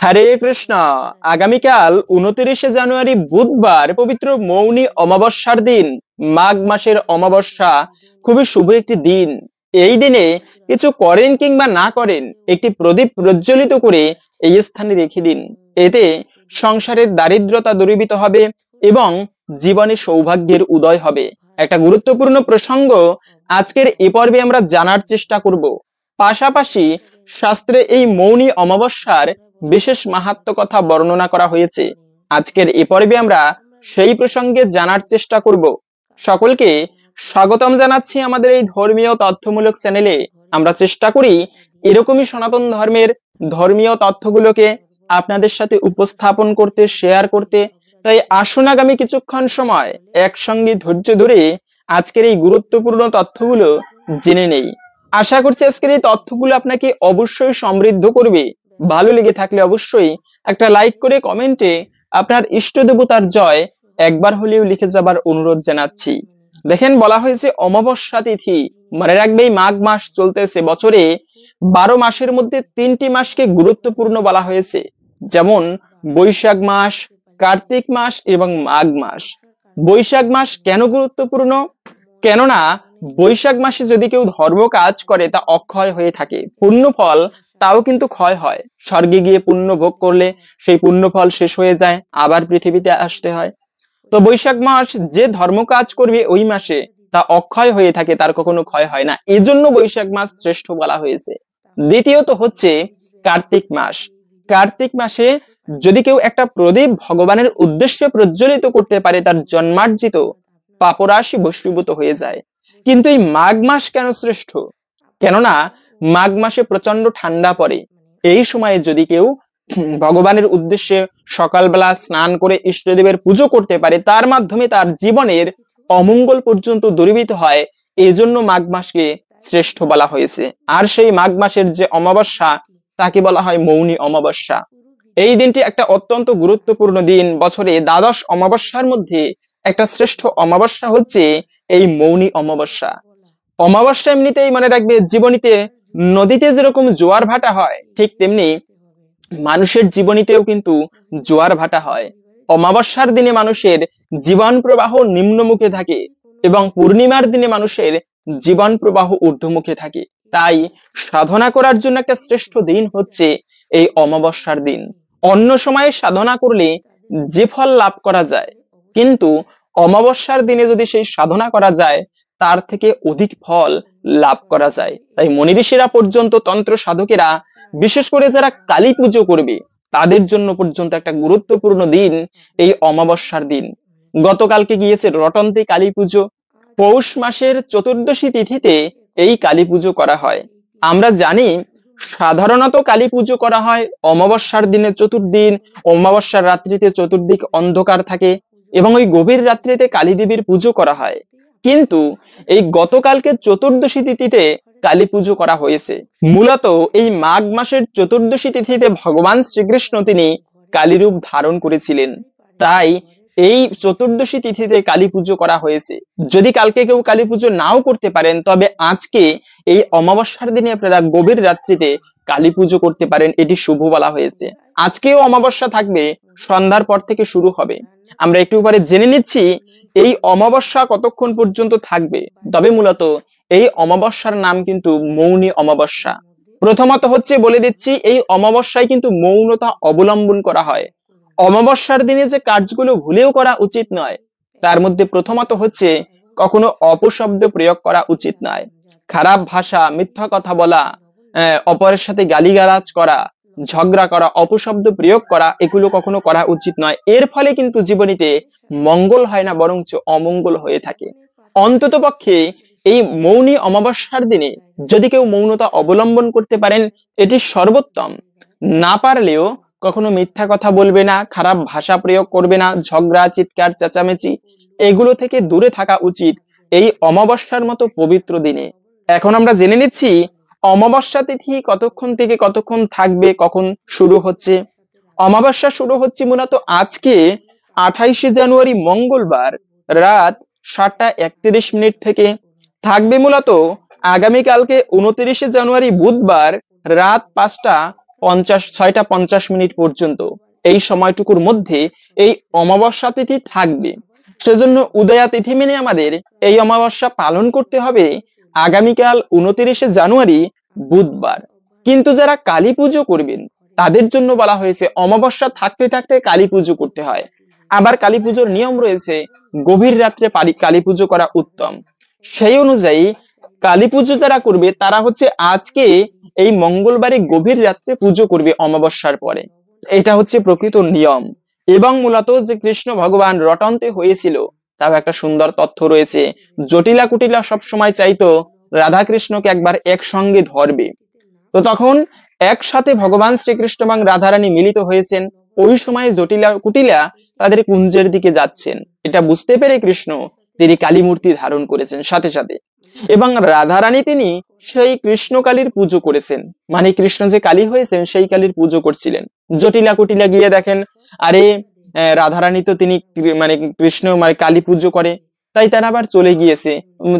হরে কৃষ্ণ। আগামীকাল 29শে জানুয়ারি বুধবার পবিত্র মৌনী অমাবস্যার দিন, মাঘ মাসের অমাবস্যা। খুবই শুভ একটি দিন। এই দিনে কিছু করেন কিংবা না করেন, একটি প্রদীপ প্রজ্বলিত করে এই স্থানে রেখে দিন। এতে সংসারের দারিদ্রতা দূরীভূত হবে এবং জীবনে সৌভাগ্যের উদয় হবে। একটা গুরুত্বপূর্ণ প্রসঙ্গ আজকের এই পর্বে আমরা জানার চেষ্টা করব। পাশাপাশি শাস্ত্রে এই মৌনী অমাবস্যার বিশেষ মাহাত্ম্য কথা বর্ণনা করা হয়েছে। আজকের এই পর্বে আমরা সেই প্রসঙ্গে জানার চেষ্টা করব। সকলকে স্বাগতম জানাচ্ছি আমাদের এই ধর্মীয় তথ্যমূলক চ্যানেলে। আমরা চেষ্টা করি এরকমই সনাতন ধর্মের ধর্মীয় তথ্যগুলোকে আপনাদের সাথে উপস্থাপন করতে, শেয়ার করতে। তাই আসুন আগামী কিছুক্ষণ সময় একসঙ্গে ধৈর্য ধরে আজকের এই গুরুত্বপূর্ণ তথ্যগুলো জেনে নেই। আশা করছি আজকের এই তথ্যগুলো আপনাকে অবশ্যই সমৃদ্ধ করবে। ভালো লেগে থাকলে অবশ্যই একটা লাইক করে কমেন্টে আপনার ইষ্ট দেবতার জয় একবার হলেও লিখে যাবার অনুরোধ জানাচ্ছি। দেখেন, বলা হয়েছে অমাবস্যা তিথি। মনে রাখবে, মাঘ মাস চলতেছে। বছরে 12 মাসের মধ্যে 3টি মাসকে গুরুত্বপূর্ণ বলা হয়েছে, যেমন বৈশাখ মাস, কার্তিক মাস এবং মাঘ মাস। বৈশাখ মাস কেন গুরুত্বপূর্ণ? কেননা বৈশাখ মাসে যদি কেউ ধর্ম কাজ করে তা অক্ষয় হয়ে থাকে, পুণ্য ফল তাও কিন্তু ক্ষয় হয়। স্বর্গে গিয়ে পুণ্য ভোগ করলে সেই পুণ্য ফল শেষ হয়ে যায়, আবার পৃথিবীতে আসতে হয়। তো বৈশাখ মাস যে ধর্ম কাজ করবে ওই মাসে তা অক্ষয় হয়ে থাকে, তার কখনো ক্ষয় হয় না। এজন্য বৈশাখ মাস শ্রেষ্ঠ বলা হয়েছে। দ্বিতীয়ত হচ্ছে কার্তিক মাস। কার্তিক মাসে যদি কেউ একটা প্রদীপ ভগবানের উদ্দেশ্যে প্রজ্বলিত করতে পারে, তার জন্মার্জিত পাপরাশি ভস্মীভূত হয়ে যায়। কিন্তু এই মাঘ মাস কেন শ্রেষ্ঠ? কেননা মাঘ মাসে প্রচন্ড ঠান্ডা পড়ে। এই সময়ে যদি কেউ ভগবানের উদ্দেশ্যে সকালবেলা স্নান করে ইষ্টদেবের পুজো করতে পারে, তার মাধ্যমে তার জীবনের অমঙ্গল পর্যন্ত দূরীভূত হয়। এই জন্য মাঘ মাসকে শ্রেষ্ঠ বলা হয়েছে। আর সেই মাঘ মাসের যে অমাবস্যা, তাকে বলা হয় মৌনী অমাবস্যা। এই দিনটি একটা অত্যন্ত গুরুত্বপূর্ণ দিন। বছরে দ্বাদশ অমাবস্যার মধ্যে একটা শ্রেষ্ঠ অমাবস্যা হচ্ছে এই মৌনী অমাবস্যা। অমাবস্যা এমনিতেই মনে রাখবে, জীবনীতে নদীতে যেরকম জোয়ার ভাটা হয়, ঠিক তেমনি মানুষের জীবনীতেও কিন্তু জোয়ার ভাটা হয়। অমাবস্যার দিনে মানুষের জীবন প্রবাহ নিম্নমুখে থাকে এবং পূর্ণিমার দিনে মানুষের জীবন প্রবাহ ঊর্ধ্বমুখে থাকে। তাই সাধনা করার জন্য একটা শ্রেষ্ঠ দিন হচ্ছে এই অমাবস্যার দিন। অন্য সময়ে সাধনা করলে যে ফল লাভ করা যায়, কিন্তু অমাবস্যার দিনে যদি সেই সাধনা করা যায়, তার থেকে অধিক ফল লাভ করা যায়। তাই মনি ঋষিরা পর্যন্ত, তন্ত্র সাধকেরা, বিশেষ করে যারা কালী পুজো করবে, তাদের জন্য পর্যন্ত একটা গুরুত্বপূর্ণ দিন এই অমাবস্যার দিন। গতকালকে গিয়েছে রটন্তি কালী পুজো। পৌষ মাসের চতুর্দশী তিথিতে এই কালী পুজো করা হয়। আমরা জানি সাধারণত কালী পুজো করা হয় অমাবস্যার দিনে চতুর্দিন। অমাবস্যার রাত্রিতে চতুর্দিক অন্ধকার থাকে এবং ওই গভীর রাত্রিতে কালী দেবীর পুজো করা হয়। কিন্তু এই গতকালকে চতুর্দশী তিথিতে কালী পুজো করা হয়েছে। মূলত এই মাঘ মাসের চতুর্দশী তিথিতে ভগবান শ্রীকৃষ্ণ তিনি কালী রূপ ধারণ করেছিলেন। তাই এই চতুর্দশী তিথিতে কালী পুজো করা হয়েছে। যদি কালকে কেউ কালী পুজো নাও করতে পারেন, তবে আজকে এই অমাবস্যার দিনে আপনারা গভীর রাত্রিতে কালী পুজো করতে পারেন, এটি শুভ বলা হয়েছে। আজকেও অমাবস্যা থাকবে, সন্ধ্যার পর থেকে শুরু হবে। আমরা একটু পরে জেনে নিচ্ছি এই অমাবস্যা কতক্ষণ পর্যন্ত থাকবে। তবে মূলত এই অমাবস্যার নাম কিন্তু মৌনী অমাবস্যা। প্রথমত হচ্ছে বলে দিচ্ছি, এই অমাবস্যায় কিন্তু মৌনতা অবলম্বন করা হয়। অমাবস্যার দিনে যে কাজগুলো ভুলেও করা উচিত নয়, তার মধ্যে প্রথমত হচ্ছে কখনো অপশব্দ প্রয়োগ করা উচিত নয়। খারাপ ভাষা, মিথ্যা কথা বলা, অপরের সাথে গালিগালাজ করা, ঝগড়া করা, অপশব্দ প্রয়োগ করা, এগুলো কখনো করা উচিত নয়। এর ফলে কিন্তু জীবনীতে মঙ্গল হয় না, বরঞ্চ অমঙ্গল হয়ে থাকে। অন্তত পক্ষে এই মৌনী অমাবস্যার দিনে যদি কেউ মৌনতা অবলম্বন করতে পারেন, এটি সর্বোত্তম। না পারলেও কখনো মিথ্যা কথা বলবে না, খারাপ ভাষা প্রয়োগ করবে না, ঝগড়া, চিৎকার, চেঁচামেচি, এগুলো থেকে দূরে থাকা উচিত এই অমাবস্যার মতো পবিত্র দিনে। এখন আমরা জেনে নিচ্ছি অমাবস্যা তিথি কতক্ষণ থেকে কতক্ষণ থাকবে, কখন শুরু হচ্ছে। অমাবস্যা শুরু হচ্ছে মূলত আজকে 28শে জানুয়ারি মঙ্গলবার রাত 7:31 থেকে, থাকবে মূলত আগামীকালকে 29শে জানুয়ারি বুধবার রাত 6টা 50 মিনিট পর্যন্ত এই সময়টুকুর মধ্যে এই অমাবস্যা তিথি থাকবে। সেজন্য উদয়া তিথি মেনে আমাদের এই অমাবস্যা পালন করতে হবে আগামীকাল 29শে জানুয়ারি বুধবার। কিন্তু যারা কালী পুজো করবেন তাদের জন্য বলা হয়েছে অমাবস্যা থাকতে থাকতে কালী পুজো করতে হয়। আবার কালী পুজোর নিয়ম রয়েছে গভীর রাত্রে কালী পুজো করা উত্তম। সেই অনুযায়ী কালী পুজো যারা করবে তারা হচ্ছে আজকে এই মঙ্গলবারে গভীর রাত্রে পুজো করবে অমাবস্যার পরে। এটা হচ্ছে প্রকৃত নিয়ম। এবং মূলত যে কৃষ্ণ ভগবান রটন্তে হয়েছিল তাও একটা সুন্দর তথ্য রয়েছে। জটিলা কুটিলা সব সময় চাইতো রাধা কৃষ্ণকে একবার একসঙ্গে ধরবে। তো তখন একসাথে ভগবান শ্রীকৃষ্ণ এবং রাধারানী মিলিত হয়েছেন। ওই সময় জটিলা কুটিলা তাদের কুঞ্জের দিকে যাচ্ছেন। এটা বুঝতে পেরে কৃষ্ণ তিনি কালী মূর্তি ধারণ করেছেন সাথে সাথে। এবং রাধারানী তিনি সেই কৃষ্ণ কালীর পুজো করেছেন, মানে কৃষ্ণ যে কালী হয়েছেন সেই কালীর পুজো করছিলেন। জটিলা কুটিলা গিয়ে দেখেন আরে রাধারানী তো তিনি মানে কৃষ্ণ মানে কালী পুজো করে, তাই তারা আবার চলে গিয়েছে,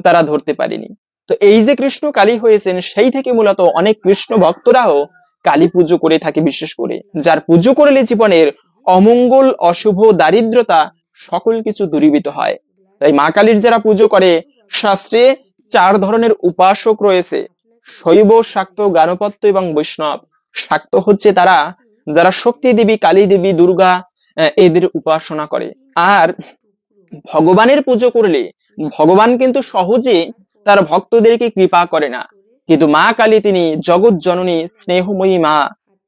তারা ধরতে পারেনি। তো এই যে কৃষ্ণ কালী হয়েছেন সেই থেকে মূলত অনেক কৃষ্ণ ভক্তরাও কালী পুজো করে থাকে, বিশেষ করে যার পুজো করলে জীবনের অমঙ্গল অশুভ দারিদ্রতা সকল কিছু দূরীভূত হয়। তাই মা কালীর যারা পুজো করে, শাস্ত্রে 4 ধরনের উপাসক রয়েছে, শৈব, শাক্ত, গাণপত্য এবং বৈষ্ণব। শাক্ত হচ্ছে তারা যারা শক্তি দেবী, কালী দেবী, দুর্গা এদের উপাসনা করে। আর ভগবানের পুজো করলে ভগবান কিন্তু সহজে তার ভক্তদেরকে কৃপা করে না, কিন্তু মা কালী তিনি জগৎ জননী স্নেহময়ী মা,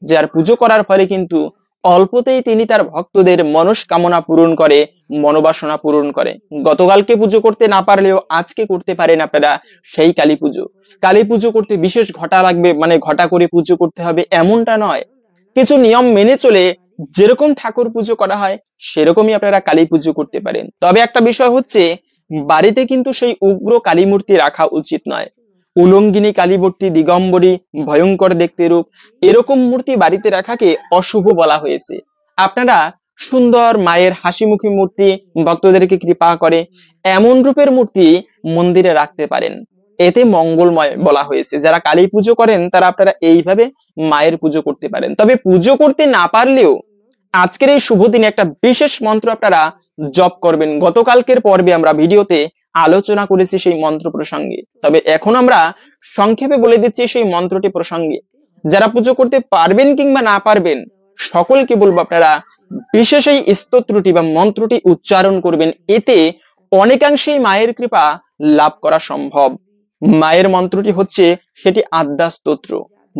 যার পুজো করার ফলে কিন্তু অল্পতেই তিনি তার ভক্তদের মনস্কামনা পূরণ করে, মনোবাসনা পূরণ করে। গতকালকে পুজো করতে না পারলেও আজকে করতে পারেন আপনারা সেই কালী পুজো। কালী পুজো করতে বিশেষ ঘটা লাগবে, মানে ঘটা করে পুজো করতে হবে এমনটা নয়। কিছু নিয়ম মেনে চলে যেরকম ঠাকুর পুজো করা হয় সেরকমই আপনারা কালী পুজো করতে পারেন। তবে একটা বিষয় হচ্ছে বাড়িতে কিন্তু সেই উগ্র কালী মূর্তি রাখা উচিত নয়। উলঙ্গিনী কালী মূর্তি, দিগম্বরী, ভয়ঙ্কর দেখতে রূপ, এরকম মূর্তি বাড়িতে রাখাকে অশুভ বলা হয়েছে। আপনারা সুন্দর মায়ের হাসিমুখী মূর্তি, ভক্তদেরকে কৃপা করে এমন রূপের মূর্তি মন্দিরে রাখতে পারেন, এতে মঙ্গলময় বলা হয়েছে। যারা কালী পুজো করেন তারা আপনারা এইভাবে মায়ের পুজো করতে পারেন। তবে পুজো করতে না পারলেও আজকের এই শুভ দিনে একটা বিশেষ মন্ত্র আপনারা জপ করবেন। গতকালকের পর্বে আমরা ভিডিওতে আলোচনা করেছি সেই মন্ত্র প্রসঙ্গে, তবে এখন আমরা সংক্ষেপে বলে দিচ্ছি সেই মন্ত্রটি প্রসঙ্গে। যারা পুজো করতে পারবেন কিংবা না পারবেন সকলকে বলবো আপনারা বিশেষ এই স্তোত্রটি বা মন্ত্রটি উচ্চারণ করবেন, এতে অনেকাংশেই মায়ের কৃপা লাভ করা সম্ভব। মায়ের মন্ত্রটি হচ্ছে সেটি আদ্যা স্তোত্র।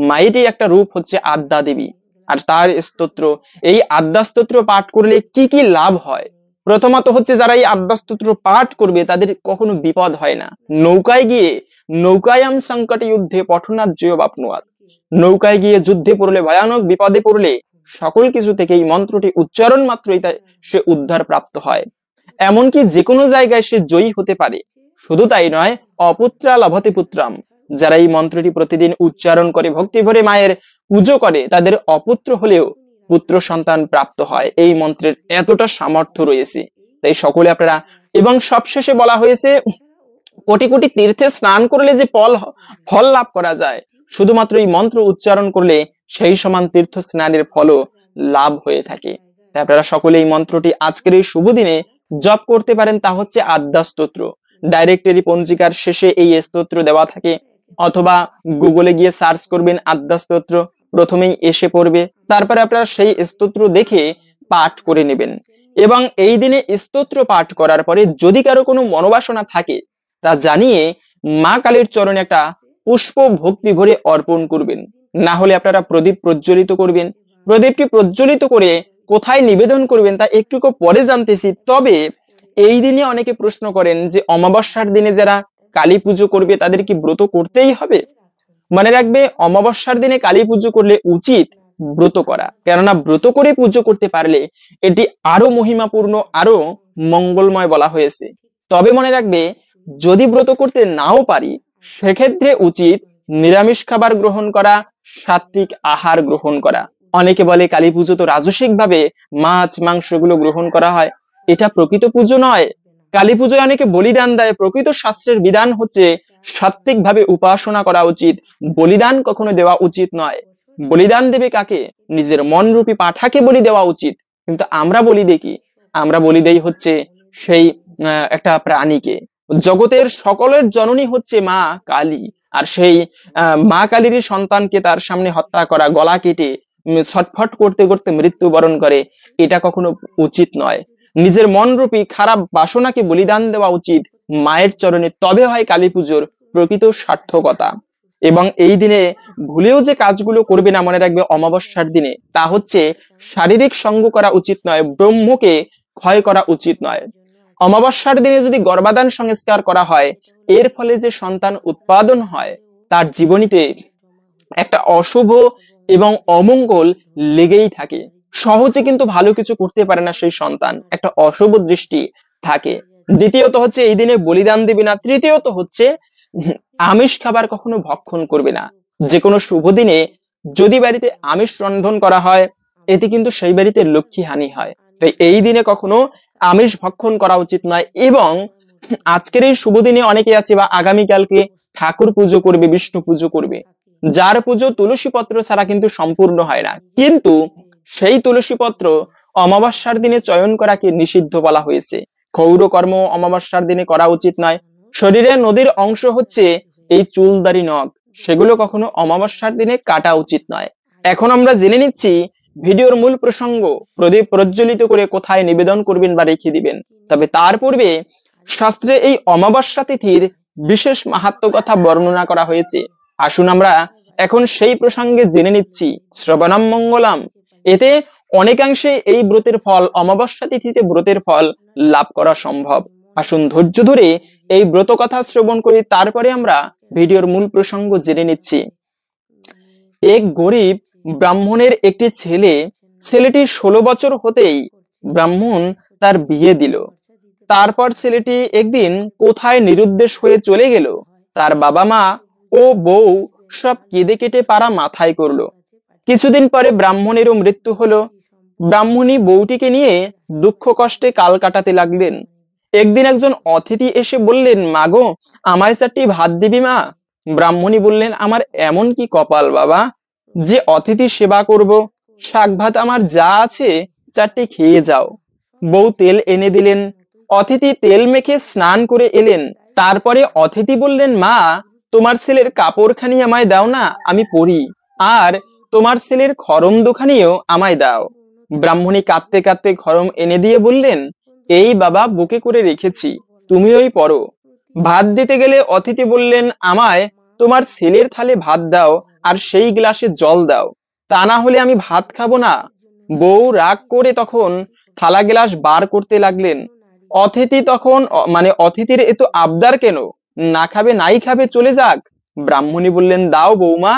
মায়েরই একটা রূপ হচ্ছে আদ্যা দেবী, আর তার স্তোত্র। এই আদ্যা স্তোত্র পাঠ করলে কি কি লাভ হয়? প্রথমত হচ্ছে যারা এই আদ্যা স্তোত্র পাঠ করবে তাদের কখনো বিপদ হয় না। নৌকায় গিয়ে নৌকায়াম সংকটে যুদ্ধে পঠনাথ জয় বাপনুয়াত, নৌকায় গিয়ে যুদ্ধে পড়লে, ভয়ানক বিপদে পড়লে সকল কিছু থেকে এই মন্ত্রটি উচ্চারণ মাত্রই সে উদ্ধার প্রাপ্ত হয়। এমনকি যে কোনো জায়গায় সে জয়ী হতে পারে। শুধু তাই নয়, অপুত্রা লভতে পুত্রাম, যারা এই মন্ত্রটি প্রতিদিন উচ্চারণ করে ভক্তি ভরে মায়ের পুজো করে তাদের অপুত্র হলেও পুত্র সন্তান প্রাপ্ত হয়। এই মন্ত্রের এতটা সামর্থ্য রয়েছে, তাই সকলে আপনারা। এবং সবশেষে বলা হয়েছে কোটি কোটি তীর্থে স্নান করলে যে ফল লাভ করা যায়, শুধুমাত্র এই মন্ত্র উচ্চারণ করলে সেই সমান তীর্থ স্নানের ফলও লাভ হয়ে থাকে। তাই আপনারা সকলে এই মন্ত্রটি আজকের এই শুভ দিনে জপ করতে পারেন। তা হচ্ছে আদ্যা স্তোত্র। ডাইরেক্টরি পঞ্জিকার শেষে এই স্তোত্র দেওয়া থাকে, অথবা গুগলে গিয়ে সার্চ করবেন আদ্যা স্তোত্র, প্রথমেই এসে পড়বে। তারপরে আপনারা সেই স্তোত্র দেখে পাঠ করে নেবেন। এবং এই দিনে স্তোত্র পাঠ করার পরে যদি কারো কোনো মনোবাসনা থাকে তা জানিয়ে মা কালীর চরণে একটা পুষ্প ভক্তি ভরে অর্পণ করবেন। না হলে আপনারা প্রদীপ প্রজ্বলিত করবেন। প্রদীপটি প্রজ্বলিত করে কোথায় নিবেদন করবেন তা একটু পরে জানতেছি। তবে এই দিনে অনেকে প্রশ্ন করেন যে অমাবস্যার দিনে যারা কালী পুজো করবে তাদের কি ব্রত করতেই হবে? মনে রাখবে, অমাবস্যার দিনে কালী পুজো করলে উচিত ব্রত করা, কেননা ব্রত করে পুজো করতে পারলে এটি আরো মহিমাপূর্ণ, আরো মঙ্গলময় বলা হয়েছে। তবে মনে রাখবে, যদি ব্রত করতে নাও পারি সেক্ষেত্রে উচিত নিরামিষ খাবার গ্রহণ করা, সাত্বিক আহার গ্রহণ করা। অনেকে বলে কালী পুজো তো রাজসিক ভাবে মাছ মাংস গুলো গ্রহণ করা হয়, এটা প্রকৃত পুজো নয়। কালী পুজোয় অনেকে বলিদান দেয়। প্রকৃত শাস্ত্রের বিধান হচ্ছে সাত্বিক ভাবে উপাসনা করা উচিত, বলিদান কখনো দেওয়া উচিত নয়। বলিদান দেবে কাকে? নিজের মনরূপী পাঁঠাকে বলি দেওয়া উচিত। কিন্তু আমরা বলি দেখি, আমরা বলি দেই হচ্ছে সেই একটা প্রাণীকে। জগতের সকলের জননী হচ্ছে মা কালী, আর সেই মা কালীরই সন্তানকে তার সামনে হত্যা করা, গলা কেটে ছটফট করতে করতে মৃত্যুবরণ করে, এটা কখনো উচিত নয়। নিজের মনরূপী খারাপ বাসনাকে বলিদান দেওয়া উচিত মায়ের চরণে, তবে হয় কালী পুজোর প্রকৃত সার্থকতা। এবং এই দিনে ভুলেও যে কাজগুলো করবে না, মনে রাখবে অমাবস্যার দিনে, তা হচ্ছে শারীরিক সঙ্গ করা উচিত নয়, ব্রহ্মকে ক্ষয় করা উচিত নয়। অমাবস্যার দিনে যদি গর্ভাধান সংস্কার করা হয়, এর ফলে যে সন্তান উৎপাদন হয় তার জীবনীতে একটা অশুভ এবং অমঙ্গল লেগেই থাকে। সহজে কিন্তু ভালো কিছু করতে পারে না সেই সন্তান, একটা অশুভ দৃষ্টি থাকে। দ্বিতীয়ত হচ্ছে এই দিনে বলিদান দেবে না। তৃতীয়ত হচ্ছে আমিষ খাবার কখনো ভক্ষণ করবে না। যে কোনো শুভ দিনে যদি বাড়িতে আমিষ রন্ধন করা হয়, এতে কিন্তু সেই বাড়িতে লক্ষ্মী হানি হয়। তাই এই দিনে কখনো আমিষ ভক্ষণ করা উচিত নয়। এবং আজকের এই শুভ দিনে অনেকে আছে বা আগামীকালকে ঠাকুর পুজো করবে, বিষ্ণু পুজো করবে, যার পুজো তুলসী পত্র ছাড়া কিন্তু সম্পূর্ণ হয় না। কিন্তু সেই তুলসী পত্র অমাবস্যার দিনে চয়ন করাকে নিষিদ্ধ বলা হয়েছে। ক্ষৌর কর্ম অমাবস্যার দিনে করা উচিত নয়। শরীরের নদীর অংশ হচ্ছে এই চুলদারি নখ, সেগুলো কখনো অমাবস্যার দিনে কাটা উচিত নয়। এখন আমরা জেনে নিচ্ছি ভিডিওর মূল প্রসঙ্গ। প্রদীপ প্রজ্বলিত করে কোথায় নিবেদন করবেন বা রেখে দিবেন। তবে তার পূর্বে শাস্ত্রে এই অমাবস্যা তিথির বিশেষ মাহাত্ম্য কথা বর্ণনা করা হয়েছে। আসুন আমরা এখন সেই প্রসঙ্গে জেনে নিচ্ছি। শ্রবণম মঙ্গলম, এতে অনেকাংশে এই ব্রতের ফল, অমাবস্যা তিথিতে ব্রতের ফল লাভ করা সম্ভব। আসুন ধৈর্য ধরে এই ব্রত কথা শ্রবণ করি, তারপরে আমরা ভিডিওর মূল প্রসঙ্গ জেনে নিচ্ছি। এক গরিব ব্রাহ্মণের একটি ছেলে, ছেলেটি 16 বছর হতেই ব্রাহ্মণ তার বিয়ে দিল। তারপর ছেলেটি একদিন কোথায় নিরুদ্দেশ হয়ে চলে গেল। তার বাবা মা ও বউ সব কেঁদে কেটে পাড়া মাথায় করলো। কিছুদিন পরে ব্রাহ্মণেরও মৃত্যু হলো। ব্রাহ্মণী বউটিকে নিয়ে দুঃখ কষ্টে কাল কাটাতে লাগলেন। একদিন একজন অতিথি এসে বললেন, মাগো, আমায় 4টি ভাত দিবি মা? ব্রাহ্মণী বললেন, আমার এমন কি কপাল বাবা যে অতিথি সেবা করব? শাক ভাত আমার যা আছে 4টি খেয়ে যাও। বউ তেল এনে দিলেন। অতিথি তেল মেখে স্নান করে এলেন। তারপরে অতিথি বললেন, মা, তোমার ছেলের কাপড়খানি আমায় দাও না, আমি পরি। আর তোমার ছেলের খড়ম দুখানিও আমায় দাও। ব্রাহ্মণী কাঁদতে কাঁদতে খড়ম এনে দিয়ে বললেন, এই বাবা বুকে করে রেখেছি, তুমি ওই পরো। ভাত দিতে গেলে অতিথি বললেন, আমায় তোমার ছেলের থালে ভাত দাও আর সেই গ্লাসে জল দাও, তা না হলে আমি ভাত খাবো না। বউ রাগ করে তখন থালা গ্লাস বার করতে লাগলেন। অতিথি তখন অতিথির এত আবদার কেন? না খাবে নাই খাবে, চলে যাক। ব্রাহ্মণী বললেন, দাও বৌমা,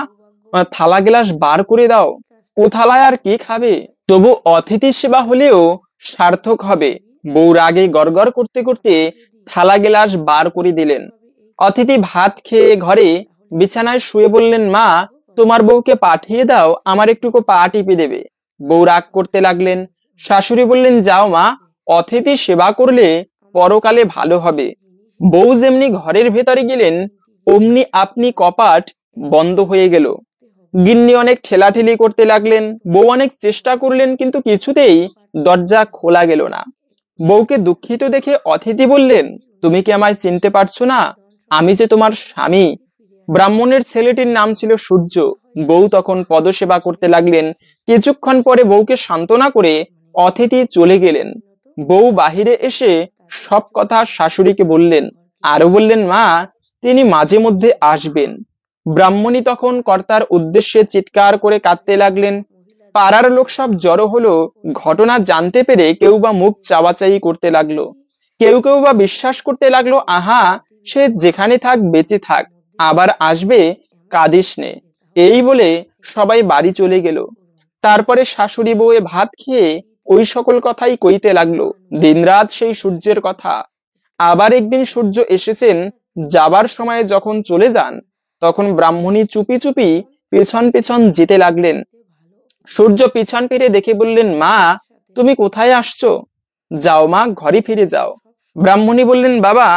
থালা গ্লাস বার করে দাও, ও থালায় আর কি খাবে? তবু অতিথি সেবা হলেও সার্থক হবে। বউ রাগে গড়গড় করতে করতে থালা গ্লাস বার করে দিলেন। অতিথি ভাত খেয়ে ঘরে বিছানায় শুয়ে বললেন, মা, তোমার বউকে পাঠিয়ে দাও, আমার একটুকু পা টিপে দেবে। বউ রাগ করতে লাগলেন। শাশুড়ি বললেন, যাও মা, অতিথি সেবা করলে পরকালে ভালো হবে। বউ যেমনি ঘরের ভেতরে গেলেন, অমনি আপনি কপাট বন্ধ হয়ে গেল। গিন্নি অনেক ঠেলাঠেলি করতে লাগলেন। বউ অনেক চেষ্টা করলেন, কিন্তু কিছুতেই দরজা খোলা গেল না। বউকে দুঃখিত দেখে অতিথি বললেন, তুমি কি আমায় চিনতে পারছো না? আমি যে তোমার স্বামী। ব্রাহ্মণের ছেলেটির নাম ছিল সূর্য। বউ তখন পদসেবা করতে লাগলেন। কিছুক্ষণ পরে বউকে সান্ত্বনা করে অতিথি চলে গেলেন। বউ বাহিরে এসে সব কথা শাশুড়িকে বললেন। আরো বললেন, মা, তিনি মাঝে মধ্যে আসবেন। ব্রাহ্মণী তখন কর্তার উদ্দেশ্যে চিৎকার করে কাঁদতে লাগলেন। পাড়ার লোক সব জড়ো হলো। ঘটনা জানতে পেরে কেউ বা মুখ চাওয়াচাই করতে লাগলো, কেউ কেউ বা বিশ্বাস করতে লাগলো, আহা, সে যেখানে থাক বেঁচে থাক, আবার আসবে, কাঁদিস নে। এই বলে সবাই বাড়ি চলে গেল। তারপরে শাশুড়ি বউয়ে ভাত খেয়ে ওই সকল কথাই কইতে লাগলো, দিনরাত সেই সূর্যের কথা। আবার একদিন সূর্য এসেছেন। যাবার সময় যখন চলে যান, তখন ব্রাহ্মণী চুপি চুপি পেছন পেছন যেতে লাগলেন। সূর্য পিছন ফিরে দেখে বললেন, মা, তুমি কোথায় আসছো? যাও মা, ঘরে ফিরে যাও। ব্রাহ্মণী বললেন, বাবা,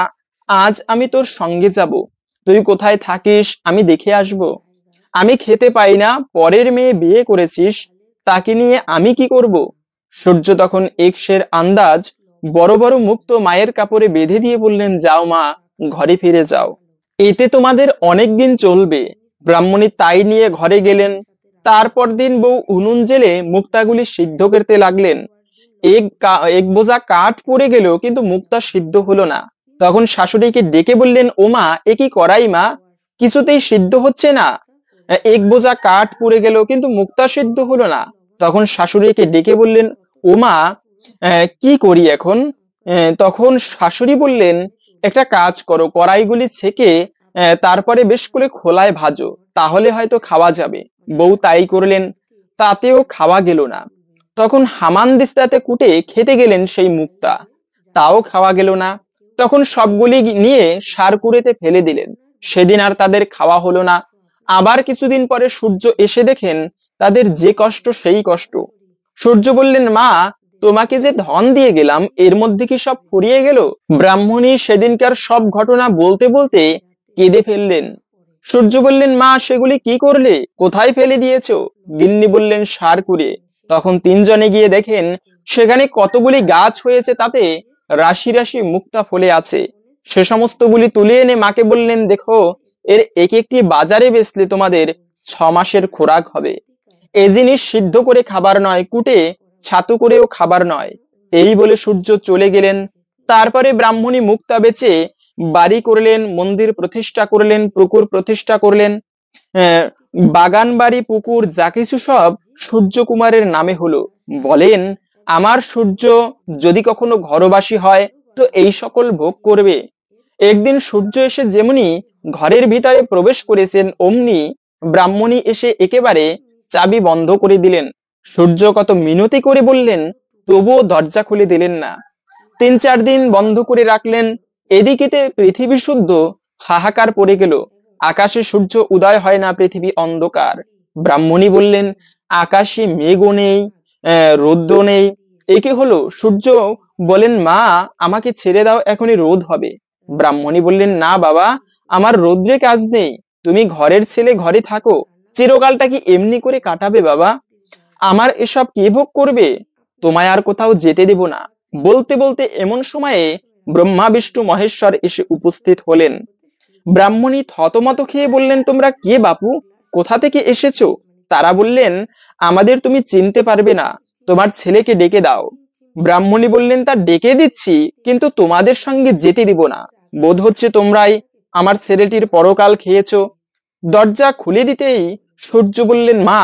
আজ আমি তোর সঙ্গে যাব, তুই কোথায় থাকিস আমি দেখে আসব। আমি খেতে পাই না, পরের মেয়ে বিয়ে করেছিস, তাকে নিয়ে আমি কি করব? সূর্য তখন একশের আন্দাজ বড় বড় মুক্ত মায়ের কাপড়ে বেঁধে দিয়ে বললেন, যাও মা, ঘরে ফিরে যাও, এতে তোমাদের অনেক দিন চলবে। ব্রাহ্মণী তাই নিয়ে ঘরে গেলেন। তারপর দিন বউ উনুন জেলে মুক্তাগুলি সিদ্ধ করতে লাগলেন। এক বোঝা কাঠ পড়ে গেল, কিন্তু মুক্তা সিদ্ধ হলো না। তখন শাশুড়িকে ডেকে বললেন, ও মা, এ কি করাই মা, কিছুতেই সিদ্ধ হচ্ছে না। এক বোঝা কাঠ পড়ে গেল, কিন্তু মুক্তা সিদ্ধ হলো না। তখন শাশুড়িকে ডেকে বললেন, ও মা, কি করি এখন? তখন শাশুড়ি বললেন, একটা কাজ করো, কড়াইগুলি ছেঁকে তারপরে বেশ করে খোলায় ভাজো, তাহলে হয়তো খাওয়া যাবে। বউ তাই করলেন, তাতেও খাওয়া গেল না। তখন হামানদিস্তাতে কুটে খেতে গেলেন সেই মুক্তা, তাও খাওয়া গেল না। তখন সবগুলি নিয়ে সারকুড়েতে ফেলে দিলেন। সেদিন আর তাদের খাওয়া হলো না। আবার কিছুদিন পরে সূর্য এসে দেখেন তাদের যে কষ্ট সেই কষ্ট। সূর্য বললেন, মা, তোমাকে যে ধন দিয়ে গেলাম, এর মধ্যে কি সব ফুরিয়ে গেল? ব্রাহ্মণী সেদিনকার সব ঘটনা বলতে বলতে কেঁদে ফেললেন। সূর্য বললেন, মা, সেগুলি কি করলে, কোথায় ফেলে দিয়েছো? গিন্নি বললেন, সারকুড়ে। তখন তিনজনে গিয়ে দেখেন সেখানে কতগুলি গাছ হয়েছে, তাতে রাশি রাশি মুক্তা ফলে আছে। সে সমস্তগুলি তুলে এনে মাকে বললেন, দেখো, এর এক একটি বাজারে বেচলে তোমাদের 6 মাসের খোরাক হবে। এ জিনিস সিদ্ধ করে খাবার নয়, কুটে ছাতু করেও খাবার নয়। এই বলে সূর্য চলে গেলেন। তারপরে ব্রাহ্মণী মুক্তা বেচে বাড়ি করলেন, মন্দির প্রতিষ্ঠা করলেন, পুকুর প্রতিষ্ঠা করলেন। আহ, বাগান, বাড়ি, পুকুর যা কিছু সব সূর্যকুমারের নামে হলো। বলেন, আমার সূর্য যদি কখনো ঘরবাসী হয় তো এই সকল ভোগ করবে। একদিন সূর্য এসে যেমনি ঘরের ভিতরে প্রবেশ করেছেন, অমনি ব্রাহ্মণী এসে একেবারে চাবি বন্ধ করে দিলেন। সূর্য কত মিনতি করে বললেন, তবুও দরজা খুলে দিলেন না। 3-4 দিন বন্ধ করে রাখলেন। এদিকেতে পৃথিবী শুদ্ধ হাহাকার পড়ে গেল। আকাশে সূর্য উদয় হয় না, পৃথিবী অন্ধকার। ব্রাহ্মণী বললেন, আকাশে মেঘও নেই, রৌদ্র নেই, এ কি হলো? সূর্য বলেন, মা, আমাকে ছেড়ে দাও, এখনই রোদ হবে। ব্রাহ্মণী বললেন, না বাবা, আমার রৌদ্রে কাজ নেই, তুমি ঘরের ছেলে, ঘরে থাকো। চিরকালটা কি এমনি করে কাটাবে বাবা? আমার এসব কে ভোগ করবে? তোমায় আর কোথাও যেতে দেব না। বলতে বলতে এমন সময়ে ব্রহ্মা, বিষ্ণু, মহেশ্বর এসে উপস্থিত হলেন। ব্রাহ্মণী থতমত খেয়ে বললেন, তোমরা কে বাপু, কোথা থেকে এসেছো? তারা বললেন, আমাদের তুমি চিনতে পারবে না, তোমার ছেলেকে ডেকে দাও। ব্রাহ্মণী বললেন, তা ডেকে দিচ্ছি, কিন্তু তোমাদের সঙ্গে যেতে দিব না। বোধ হচ্ছে তোমরাই আমার ছেলেটির পরকাল খেয়েছো। দরজা খুলে দিতেই সূর্য বললেন, মা,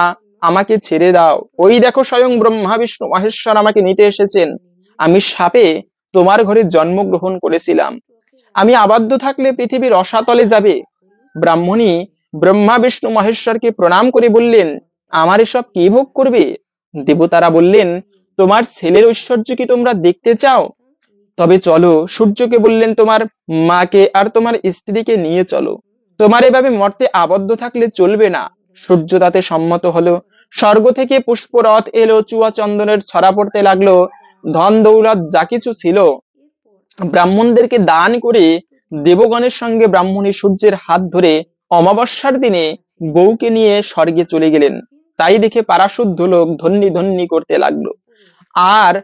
আমাকে ছেড়ে দাও। ওই দেখো, স্বয়ং ব্রহ্মা, বিষ্ণু, মহেশ্বর আমাকে নিতে এসেছেন। আমি সাপে তোমার ঘরে জন্মগ্রহণ করেছিলাম। আমি আবদ্ধ থাকলে পৃথিবীর রসাতলে যাবে। ব্রাহ্মণী ব্রহ্মা, বিষ্ণু, মহেশ্বরকে প্রণাম করে বললেন, আমার এসব কে ভোগ করবে? দেবতারা বললেন, তোমার ছেলের ঐশ্বর্য কি তোমরা দেখতে চাও? তবে চলো। সূর্যকে বললেন, তোমার মাকে আর তোমার স্ত্রীকে নিয়ে চলো, তোমার এভাবে মর্তে আবদ্ধ থাকলে চলবে না। সূর্য তাতে সম্মত হলো। স্বর্গ থেকে পুষ্পরথ এলো, চুয়া চন্দনের ছড়া পড়তে লাগলো। ধন দৌলত যা কিছু ছিল ব্রাহ্মণদেরকে দান করে দেবগণের সঙ্গে ব্রাহ্মণী সূর্যের হাত ধরে অমাবস্যার দিনে বউকে নিয়ে স্বর্গে চলে গেলেন। তাই দেখে পারাশুদ্ধ লোক ধন্যি ধন্যি করতে লাগলো। আর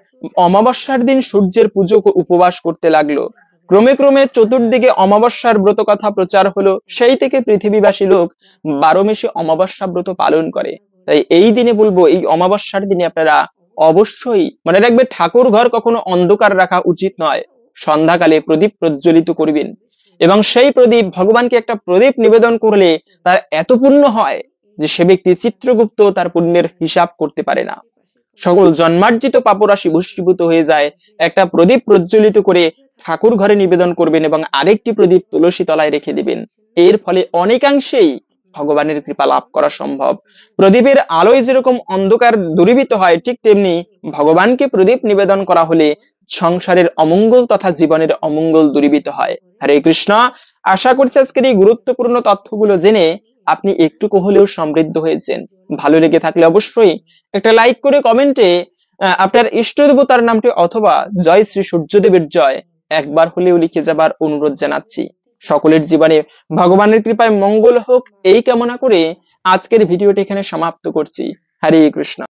অমাবস্যার দিন সূর্যের পুজো উপবাস করতে লাগলো। ক্রমে ক্রমে চতুর্দিকে অমাবস্যার ব্রত কথা প্রচার হলো। সেই থেকে পৃথিবীবাসী লোক 12 মাসে অমাবস্যা ব্রত পালন করে। তাই এই দিনে বলবো, এই অমাবস্যার দিনে আপনারা অবশ্যই মনে রাখবে, ঠাকুর ঘর কখনো অন্ধকার রাখা উচিত নয়। সন্ধ্যাকালে প্রদীপ প্রজ্বলিত করবেন, এবং সেই প্রদীপ, ভগবানকে একটা প্রদীপ নিবেদন করলে তার এত পুণ্য হয় যে সে ব্যক্তি চিত্রগুপ্ত তার পুণ্যের হিসাব করতে পারে না। সকল জন্মার্জিত পাপরাশি ভস্মীভূত হয়ে যায়। একটা প্রদীপ প্রজ্বলিত করে ঠাকুর ঘরে নিবেদন করবেন এবং আরেকটি প্রদীপ তুলসী তলায় রেখে দিবেন। এর ফলে অনেকাংশেই ভগবানের কৃপা লাভ করা সম্ভব। প্রদীপের আলোয় যেরকম অন্ধকার দূরীভূত হয়, ঠিক তেমনি ভগবানকে প্রদীপ নিবেদন করা হলে সংসারের অমঙ্গল তথা জীবনের অমঙ্গল দূরীভূত হয়। হরে কৃষ্ণ। আশা করছি আজকের এই গুরুত্বপূর্ণ তথ্যগুলো জেনে আপনি একটুকু হলেও সমৃদ্ধ হয়েছেন। ভালো লেগে থাকলে অবশ্যই একটা লাইক করে কমেন্টে আপনার ইষ্ট দেবতার নামটি অথবা জয় শ্রী সূর্যদেবের জয় একবার হলেও লিখে যাবার অনুরোধ জানাচ্ছি। সকলের জীবনে ভগবানের কৃপায় মঙ্গল হোক, এই কামনা করে আজকের ভিডিওটি এখানে সমাপ্ত করছি। হরে কৃষ্ণ।